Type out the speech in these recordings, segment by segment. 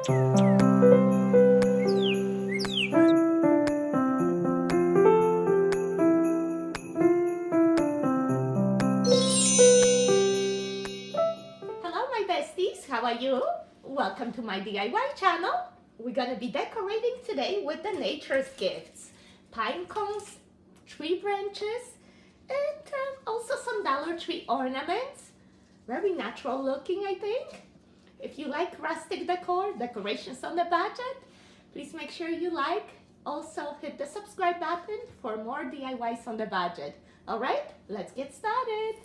Hello my besties, how are you? Welcome to my DIY channel. We're gonna be decorating today with the nature's gifts. Pine cones, tree branches, and also some Dollar Tree ornaments. Very natural looking, I think. If you like rustic decor, decorations on the budget, please make sure you like. Also hit the subscribe button for more DIYs on the budget. All right, let's get started.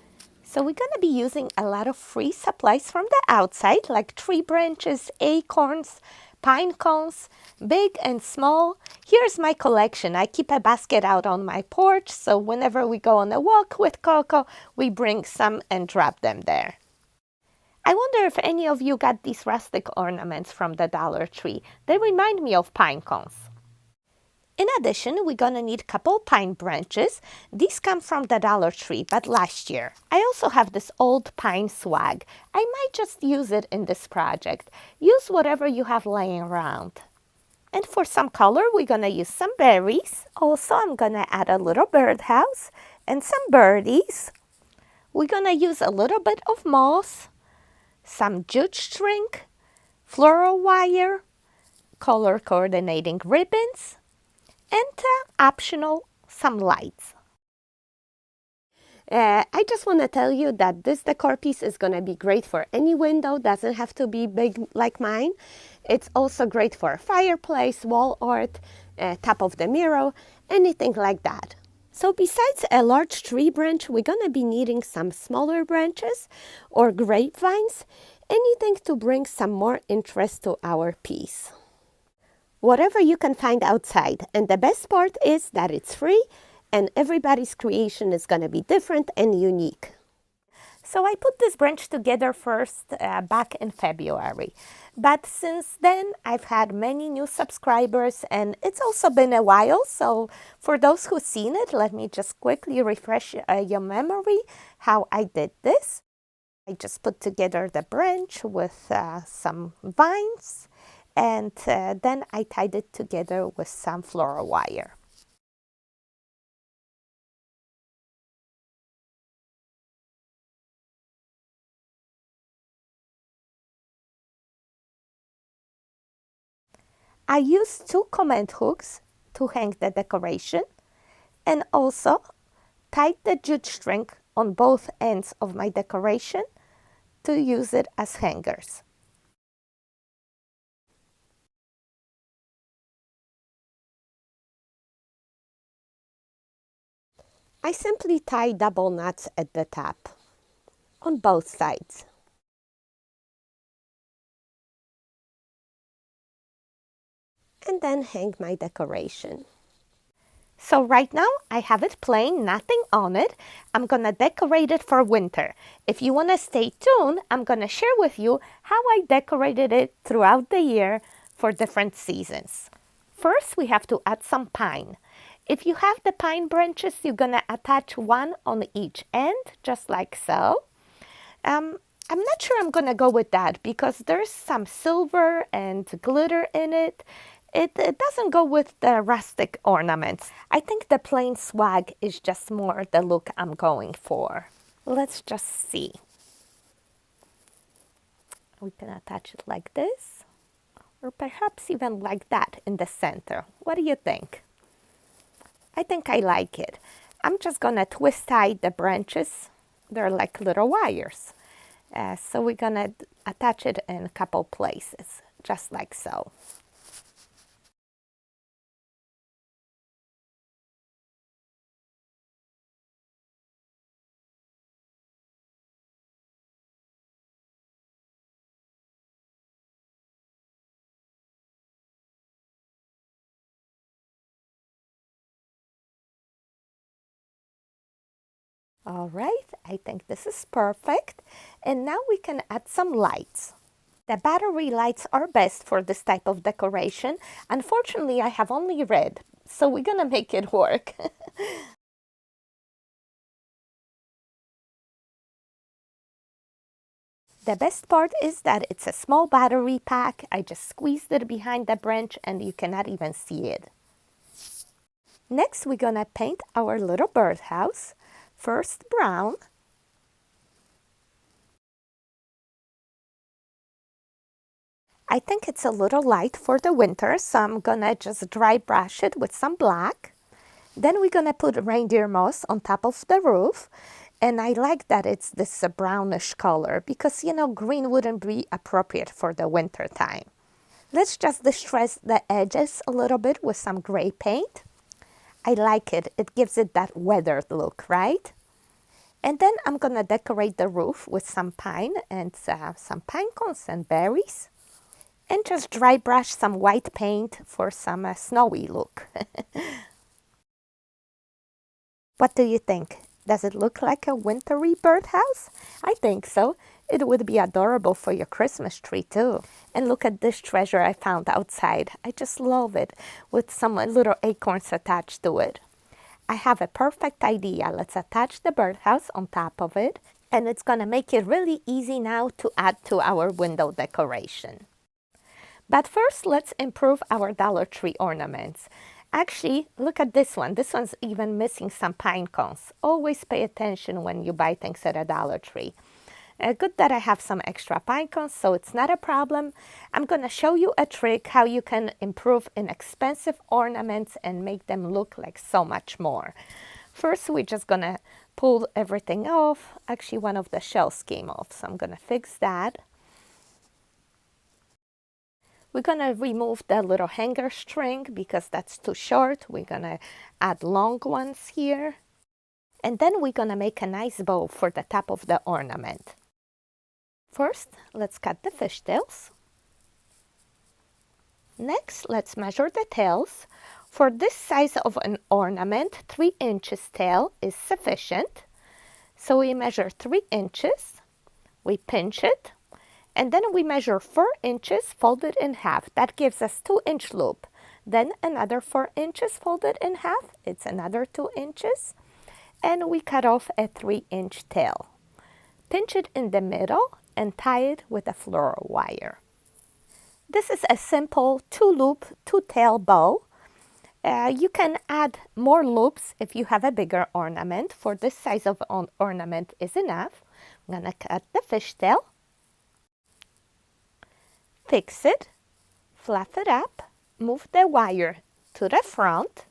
So we're going to be using a lot of free supplies from the outside, like tree branches, acorns, pine cones, big and small. Here's my collection. I keep a basket out on my porch, so whenever we go on a walk with Coco, we bring some and drop them there. I wonder if any of you got these rustic ornaments from the Dollar Tree. They remind me of pine cones. In addition, we're gonna need a couple pine branches. These come from the Dollar Tree, but last year. I also have this old pine swag. I might just use it in this project. Use whatever you have laying around. And for some color, we're gonna use some berries. Also, I'm gonna add a little birdhouse and some birdies. We're gonna use a little bit of moss, some jute string, floral wire, color coordinating ribbons, and optional, some lights. I just want to tell you that this decor piece is going to be great for any window. Doesn't have to be big like mine. It's also great for a fireplace, wall art, top of the mirror, anything like that. So besides a large tree branch, we're going to be needing some smaller branches or grapevines, anything to bring some more interest to our piece. Whatever you can find outside. And the best part is that it's free and everybody's creation is going to be different and unique. So I put this branch together first back in February. But since then, I've had many new subscribers and it's also been a while. So for those who've seen it, let me just quickly refresh your memory how I did this. I just put together the branch with some vines. And then I tied it together with some floral wire. I used 2 comment hooks to hang the decoration and also tied the jute string on both ends of my decoration to use it as hangers. I simply tie double knots at the top on both sides. And then hang my decoration. So right now I have it plain, nothing on it. I'm gonna decorate it for winter. If you wanna stay tuned, I'm gonna share with you how I decorated it throughout the year for different seasons. First, we have to add some pine. If you have the pine branches, you're gonna attach one on each end, just like so. I'm not sure I'm gonna go with that because there's some silver and glitter in it. It doesn't go with the rustic ornaments. I think the plain swag is just more the look I'm going for. Let's just see. We can attach it like this, or perhaps even like that in the center. What do you think? I think I like it. I'm just gonna twist tie the branches. They're like little wires. So we're gonna attach it in a couple places, just like so. All right, I think this is perfect. And now we can add some lights. The battery lights are best for this type of decoration. Unfortunately, I have only red, so we're gonna make it work. The best part is that it's a small battery pack. I just squeezed it behind the branch and you cannot even see it. Next, we're gonna paint our little birdhouse. First brown. I think it's a little light for the winter, so I'm gonna just dry brush it with some black. Then we're gonna put reindeer moss on top of the roof. And I like that it's this brownish color because, you know, green wouldn't be appropriate for the winter time. Let's just distress the edges a little bit with some gray paint. I like it. It gives it that weathered look, right? And then I'm gonna decorate the roof with some pine and some pine cones and berries. And just dry brush some white paint for some snowy look. What do you think? Does it look like a wintry birdhouse? I think so. It would be adorable for your Christmas tree too. And look at this treasure I found outside. I just love it with some little acorns attached to it. I have a perfect idea. Let's attach the birdhouse on top of it. And it's gonna make it really easy now to add to our window decoration. But first, let's improve our Dollar Tree ornaments. Actually, look at this one. This one's even missing some pine cones. Always pay attention when you buy things at a Dollar Tree. Good that I have some extra pine cones, so it's not a problem. I'm going to show you a trick how you can improve inexpensive ornaments and make them look like so much more. First, we're just going to pull everything off. Actually, one of the shells came off, so I'm going to fix that. We're going to remove the little hanger string because that's too short. We're going to add long ones here. And then we're going to make a nice bow for the top of the ornament. First, let's cut the fishtails. Next, let's measure the tails. For this size of an ornament, 3 inches tail is sufficient. So we measure 3 inches, we pinch it, and then we measure 4 inches folded in half. That gives us 2-inch loop. Then another 4 inches folded in half. It's another 2 inches. And we cut off a 3-inch tail. Pinch it in the middle and tie it with a floral wire. This is a simple 2-loop, 2-tail bow. You can add more loops if you have a bigger ornament. For this size of ornament is enough. I'm going to cut the fishtail. Fix it, fluff it up, move the wire to the front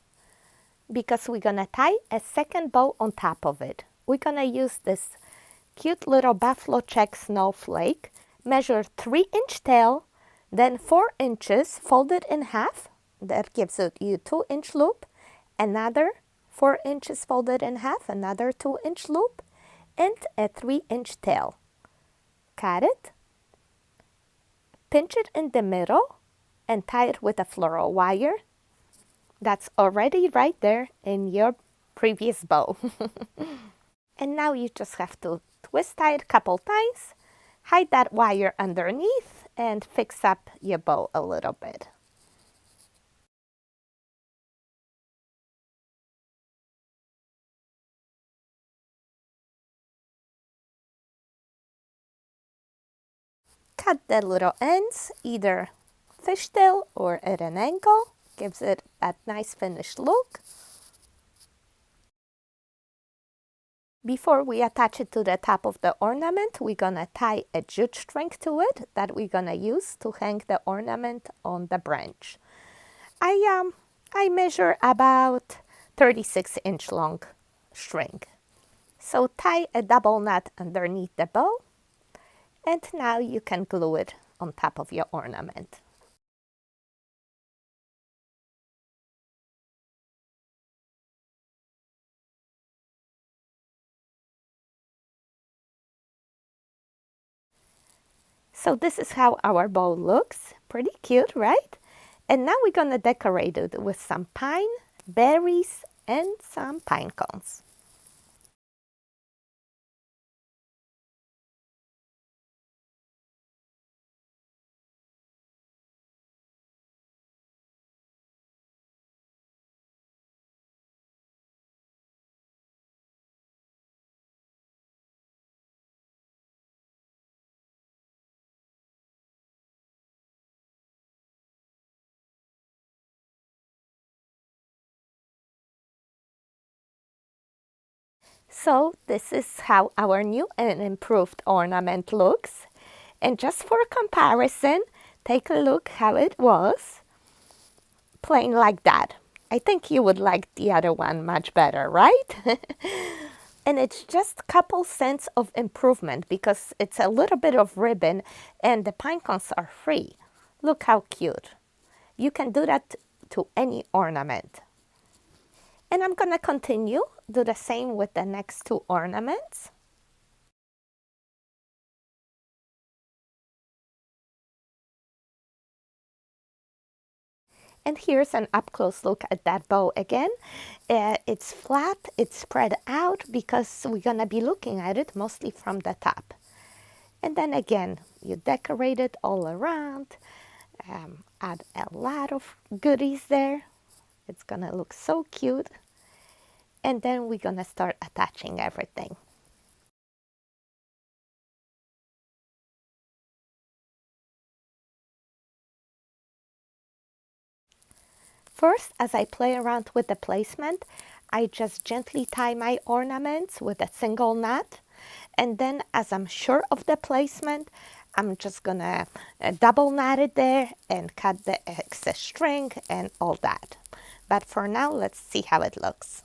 because we're going to tie a second bow on top of it. We're going to use this cute little buffalo check snowflake, measure 3-inch tail, then 4 inches folded in half. That gives you 2-inch loop, another 4 inches folded in half, another 2-inch loop, and a 3-inch tail. Cut it. Pinch it in the middle and tie it with a floral wire. That's already right there in your previous bow. And now you just have to twist tie it a couple times, hide that wire underneath, and fix up your bow a little bit. Cut the little ends, either fishtail or at an angle. Gives it that nice finished look. Before we attach it to the top of the ornament, we're gonna tie a jute string to it that we're gonna use to hang the ornament on the branch. I measure about 36-inch long string. So tie a double knot underneath the bow. And now you can glue it on top of your ornament. So this is how our bow looks. Pretty cute, right? And now we're gonna decorate it with some pine, berries, and some pine cones. So this is how our new and improved ornament looks. And just for comparison, take a look how it was, plain like that. I think you would like the other one much better, right? And it's just a couple cents of improvement because it's a little bit of ribbon and the pine cones are free. Look how cute. You can do that to any ornament. And I'm going to continue, do the same with the next two ornaments. And here's an up-close look at that bow again. It's flat, it's spread out because we're going to be looking at it mostly from the top. And then again, you decorate it all around, add a lot of goodies there. It's going to look so cute. And then we're going to start attaching everything. First, as I play around with the placement, I just gently tie my ornaments with a single knot. And then as I'm sure of the placement, I'm just gonna double knot it there and cut the excess string and all that. But for now, let's see how it looks.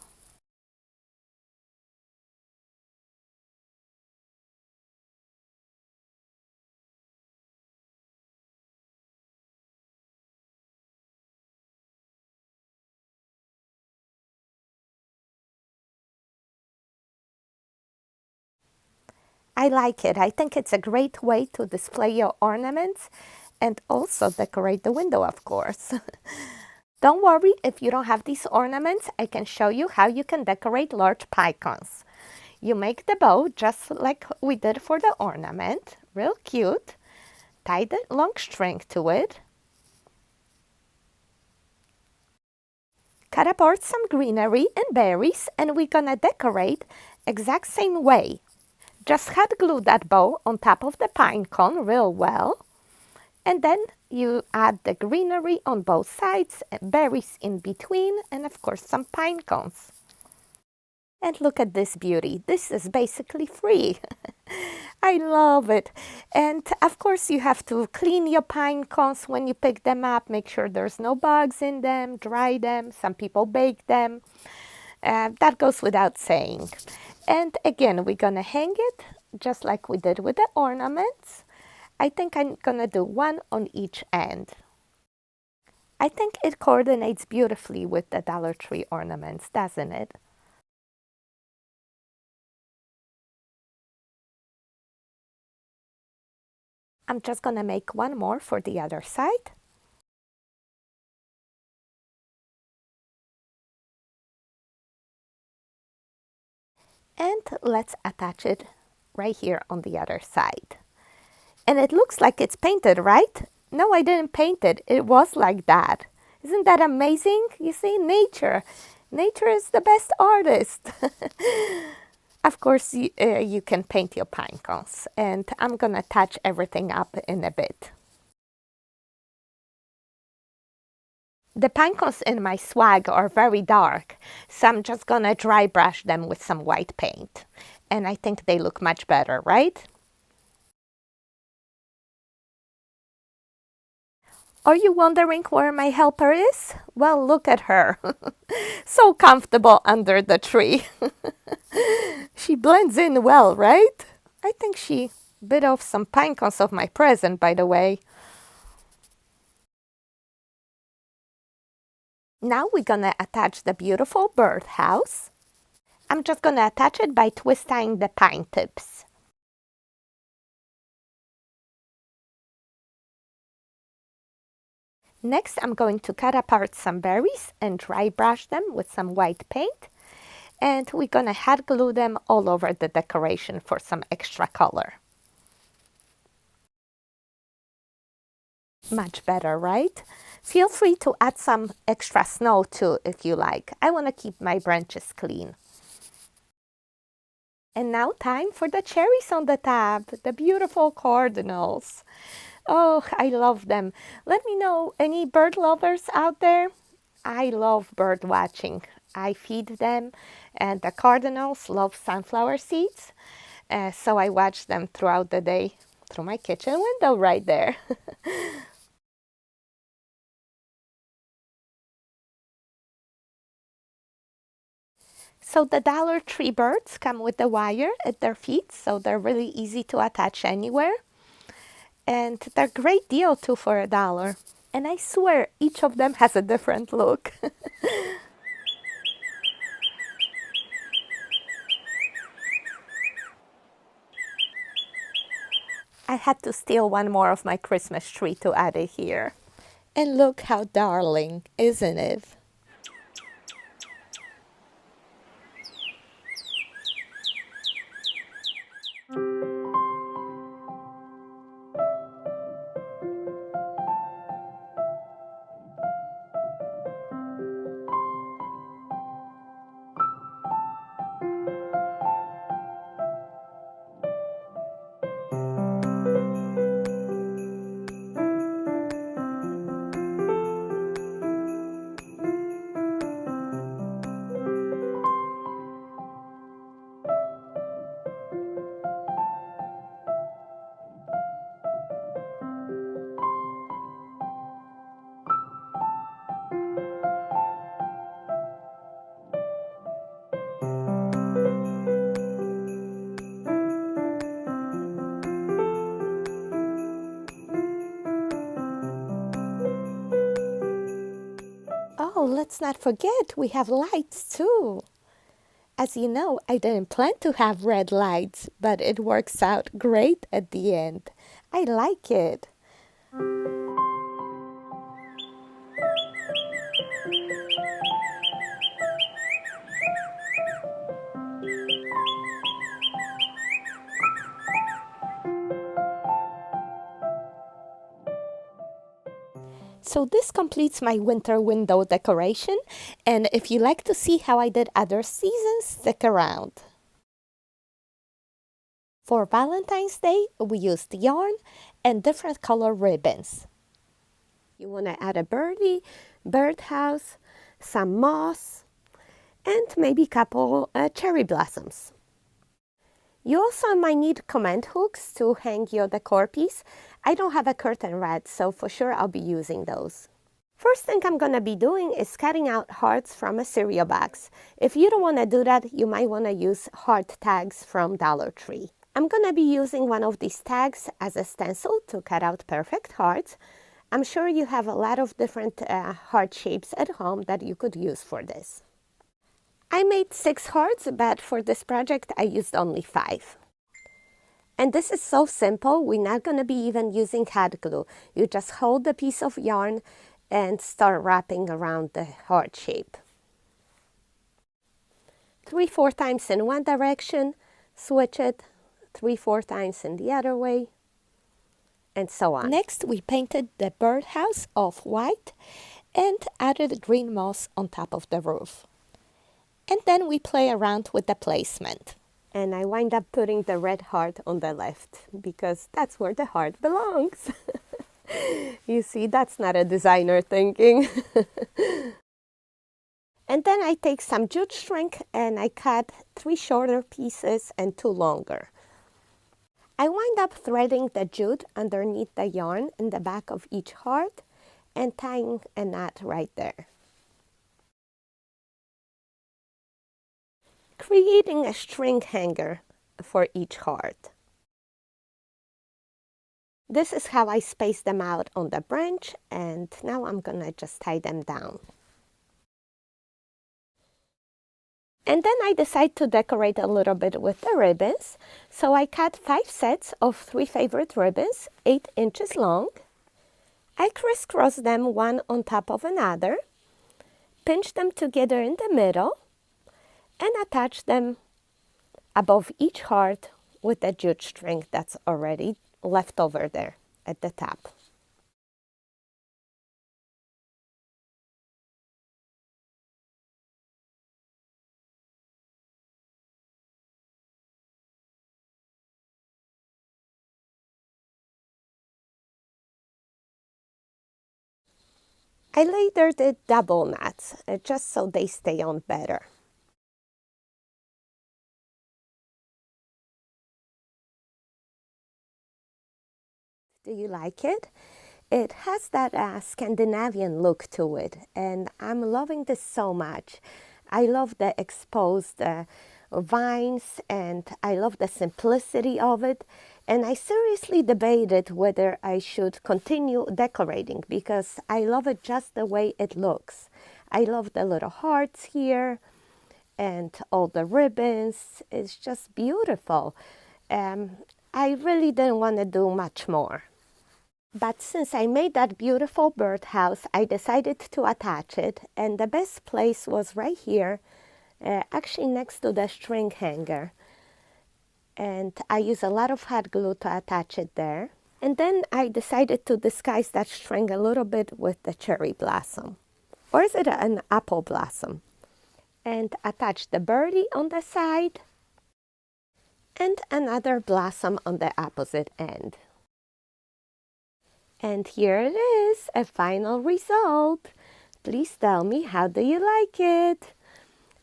I like it. I think it's a great way to display your ornaments and also decorate the window, of course. Don't worry if you don't have these ornaments, I can show you how you can decorate large pine cones. You make the bow just like we did for the ornament, real cute. Tie the long string to it. Cut apart some greenery and berries and we're gonna decorate exact same way. Just hot glue that bow on top of the pine cone real well. And then you add the greenery on both sides, berries in between, and of course some pine cones. And look at this beauty. This is basically free. I love it. And of course you have to clean your pine cones when you pick them up. Make sure there's no bugs in them, dry them. Some people bake them. That goes without saying. And again, we're gonna hang it just like we did with the ornaments. I think I'm gonna do one on each end. I think it coordinates beautifully with the Dollar Tree ornaments, doesn't it? I'm just gonna make one more for the other side. And let's attach it right here on the other side. And it looks like it's painted, right? No, I didn't paint it. It was like that. Isn't that amazing? You see, nature. Nature is the best artist. Of course, you can paint your pine cones. And I'm going to touch everything up in a bit. The pine cones in my swag are very dark, so I'm just going to dry brush them with some white paint. And I think they look much better, right? Are you wondering where my helper is? Well, look at her. So comfortable under the tree. She blends in well, right? I think she bit off some pine cones of my present, by the way. Now we're gonna attach the beautiful birdhouse. I'm just gonna attach it by twisting the pine tips. Next, I'm going to cut apart some berries and dry brush them with some white paint. And we're gonna hot glue them all over the decoration for some extra color. Much better, right? Feel free to add some extra snow too if you like. I want to keep my branches clean. And now time for the cherries on the top, the beautiful cardinals. Oh, I love them. Let me know, any bird lovers out there? I love bird watching. I feed them, and the cardinals love sunflower seeds. So I watch them throughout the day through my kitchen window right there. So the Dollar Tree birds come with the wire at their feet, so they're really easy to attach anywhere. And they're a great deal too for $1. And I swear each of them has a different look. I had to steal one more of my Christmas tree to add it here. And look how darling, isn't it? Oh, let's not forget we have lights too. As you know, I didn't plan to have red lights, but it works out great at the end. I like it. So this completes my winter window decoration, and if you like to see how I did other seasons, stick around. For Valentine's Day, we used yarn and different color ribbons. You want to add a birdhouse, some moss, and maybe a couple cherry blossoms. You also might need command hooks to hang your decor piece. I don't have a curtain rod, so for sure I'll be using those. First thing I'm going to be doing is cutting out hearts from a cereal box. If you don't want to do that, you might want to use heart tags from Dollar Tree. I'm going to be using one of these tags as a stencil to cut out perfect hearts. I'm sure you have a lot of different heart shapes at home that you could use for this. I made 6 hearts, but for this project I used only 5. And this is so simple, we're not going to be even using hot glue. You just hold a piece of yarn and start wrapping around the heart shape. 3-4 times in one direction, switch it 3-4 times in the other way, and so on. Next, we painted the birdhouse off-white and added green moss on top of the roof. And then we play around with the placement. And I wind up putting the red heart on the left because that's where the heart belongs. You see, that's not a designer thinking. And then I take some jute string and I cut 3 shorter pieces and 2 longer. I wind up threading the jute underneath the yarn in the back of each heart and tying a knot right there. Creating a string hanger for each heart. This is how I space them out on the branch, and now I'm gonna just tie them down. And then I decide to decorate a little bit with the ribbons. So I cut 5 sets of 3 favorite ribbons, 8 inches long. I crisscross them one on top of another, pinch them together in the middle, and attach them above each heart with the jute string that's already left over there at the top. I later did double knots, just so they stay on better. Do you like it? It has that Scandinavian look to it, and I'm loving this so much. I love the exposed vines, and I love the simplicity of it. And I seriously debated whether I should continue decorating because I love it just the way it looks. I love the little hearts here and all the ribbons. It's just beautiful. I really didn't want to do much more. But since I made that beautiful birdhouse, I decided to attach it, and the best place was right here, actually next to the string hanger. And I use a lot of hot glue to attach it there. And then I decided to disguise that string a little bit with the cherry blossom. Or is it an apple blossom? And attach the birdie on the side and another blossom on the opposite end. And here it is, a final result. Please tell me, how do you like it?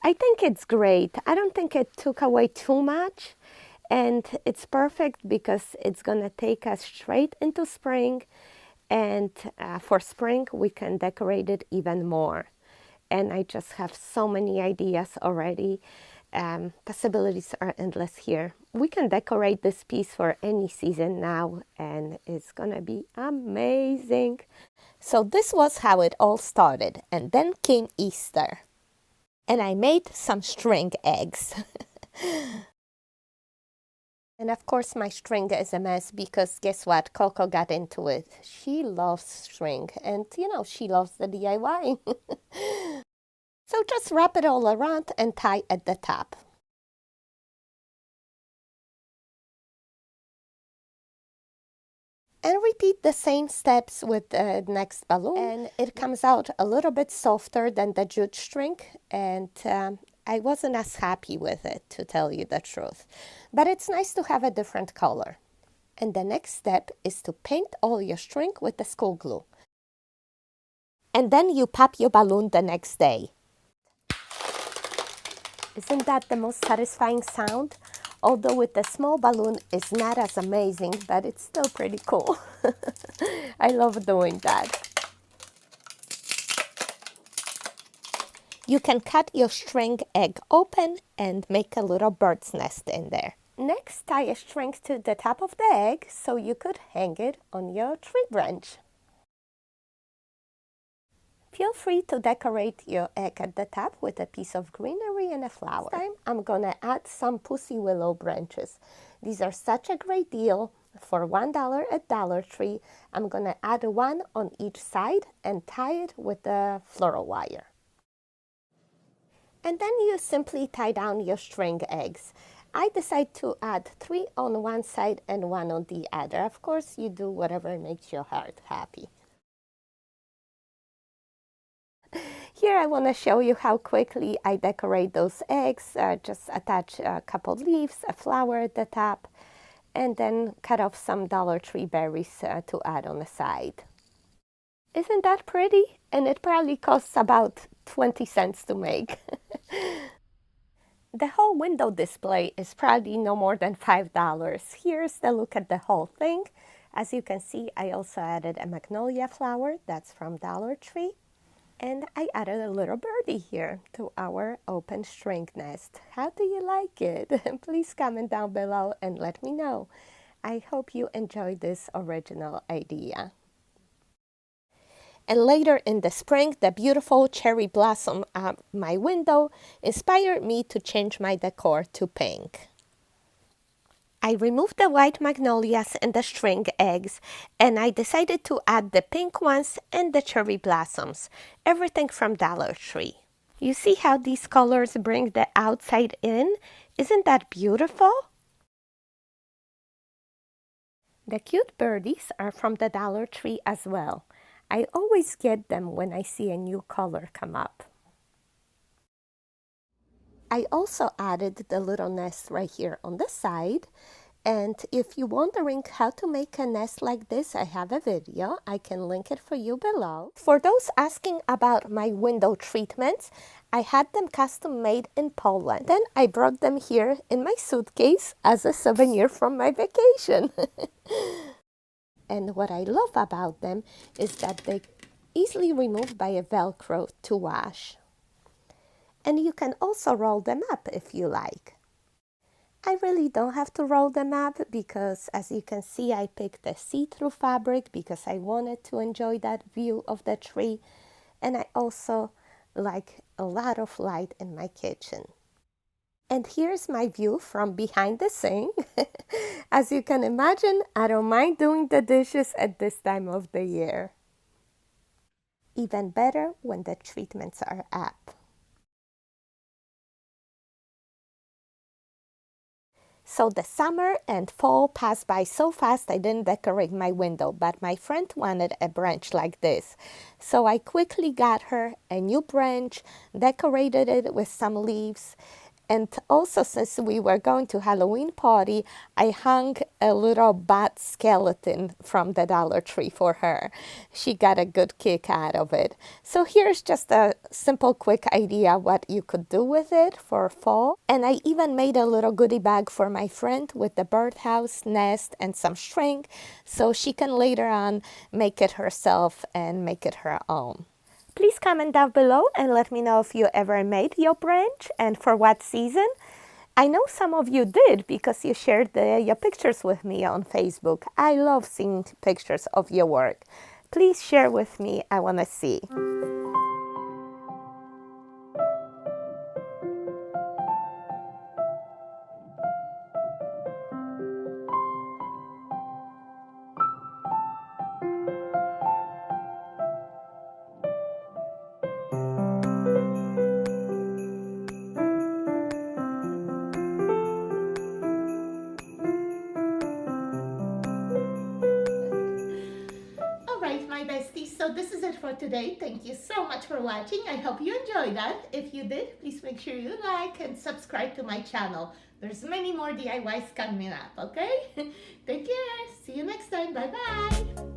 I think it's great. I don't think it took away too much. And it's perfect because it's going to take us straight into spring. And for spring, we can decorate it even more. And I just have so many ideas already. Possibilities are endless here. We can decorate this piece for any season now, and it's gonna be amazing. So this was how it all started, and then came Easter. And I made some string eggs. And of course my string is a mess because guess what? Coco got into it. She loves string, and she loves the DIY. So just wrap it all around and tie at the top. And repeat the same steps with the next balloon. And it comes out a little bit softer than the jute string. And I wasn't as happy with it, to tell you the truth. But it's nice to have a different color. And the next step is to paint all your string with the school glue. And then you pop your balloon the next day. Isn't that the most satisfying sound? Although with the small balloon, it's not as amazing, but it's still pretty cool. I love doing that. You can cut your string egg open and make a little bird's nest in there. Next, tie a string to the top of the egg so you could hang it on your tree branch. Feel free to decorate your egg at the top with a piece of greenery and a flower. This time, I'm gonna add some pussy willow branches. These are such a great deal. For $1 at Dollar Tree, I'm gonna add one on each side and tie it with the floral wire. And then you simply tie down your string eggs. I decide to add 3 on one side and 1 on the other. Of course, you do whatever makes your heart happy. Here I want to show you how quickly I decorate those eggs. Just attach a couple leaves, a flower at the top, and then cut off some Dollar Tree berries to add on the side. Isn't that pretty? And it probably costs about 20 cents to make. The whole window display is probably no more than $5. Here's the look at the whole thing. As you can see, I also added a magnolia flower. That's from Dollar Tree. And I added a little birdie here to our open string nest. How do you like it? Please comment down below and let me know. I hope you enjoyed this original idea. And later in the spring, the beautiful cherry blossom at my window inspired me to change my decor to pink. I removed the white magnolias and the string eggs, and I decided to add the pink ones and the cherry blossoms, everything from Dollar Tree. You see how these colors bring the outside in? Isn't that beautiful? The cute birdies are from the Dollar Tree as well. I always get them when I see a new color come up. I also added the little nest right here on the side, And if you're wondering how to make a nest like this, I have a video. I can link it for you below. For those asking about my window treatments, I had them custom made in Poland. Then I brought them here in my suitcase as a souvenir from my vacation. And what I love about them is that they easily removed by a Velcro to wash. And you can also roll them up if you like. I really don't have to roll them up because, as you can see, I picked a see-through fabric because I wanted to enjoy that view of the tree. And I also like a lot of light in my kitchen. And here's my view from behind the sink. As you can imagine, I don't mind doing the dishes at this time of the year. Even better when the treatments are up. So the summer and fall passed by so fast I didn't decorate my window, but my friend wanted a branch like this. So I quickly got her a new branch, decorated it with some leaves. And also, since we were going to Halloween party, I hung a little bat skeleton from the Dollar Tree for her. She got a good kick out of it. So here's just a simple, quick idea what you could do with it for fall. And I even made a little goodie bag for my friend with the birdhouse, nest, and some string, so she can later on make it herself and make it her own. Please comment down below and let me know if you ever made your branch and for what season. I know some of you did because you shared your pictures with me on Facebook. I love seeing pictures of your work. Please share with me. I want to see. Alright, my besties, so this is it for today. Thank you so much for watching. I hope you enjoyed that. If you did, please make sure you like and subscribe to my channel. There's many more DIYs coming up, okay? Take care. See you next time. Bye-bye.